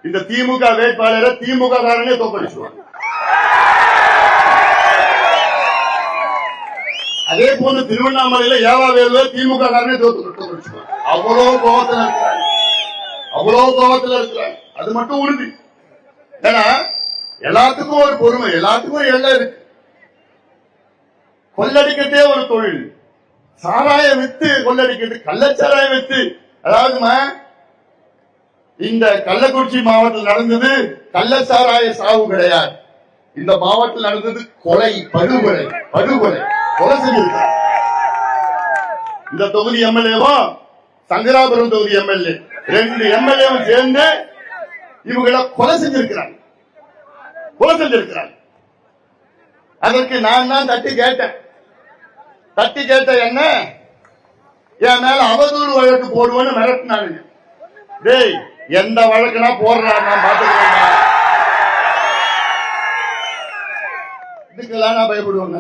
இந்த திமுக வேட்பாளரை திமுக காரனே தோற்கடிச்சுவாங்க. அதே போல திருவண்ணாமலையில ஏவாவேலு திமுக காரனே தோற்கடிச்சுவாங்க. அவ்வளவு கோபத்தில் இருக்கிறாங்க. அது மட்டும் உறுதி. ஏன்னா எல்லாத்துக்கும் ஒரு பொறுமை, எல்லாத்துக்கும் எல்லை இருக்கு. கொள்ளடிக்கட்டே ஒரு தொழில். சாராயம் வித்து கொள்ளடிக்கிறது, கள்ளச்சாராயம் வித்து. அதாவதுமா இந்த கள்ளக்குறிச்சி மாவட்டத்தில் நடந்தது கள்ளச்சாராய சாவு கிடையாது. இந்த மாவட்டத்தில் நடந்தது கொலை, படுகொலை, கொலை செஞ்சிருக்காங்க. இந்த தொகுதி எம்எல்ஏவும் சங்கராபுரம் தொகுதி எம்எல்ஏ 2 எம்எல்ஏவும் சேர்ந்து இவங்களை கொலை செஞ்சிருக்கிறாங்க. அதற்கு நான் தான் தட்டி கேட்டேன். என்ன என் மேல அவதூறு வழக்கு போடுவேன்னு மிரட்டினாங்க. டேய், எந்த வழக்குனா போடுறா, நான் பாத்துக்கிறேன். இதுக்கெல்லாம் நான் பயப்படுவேங்க.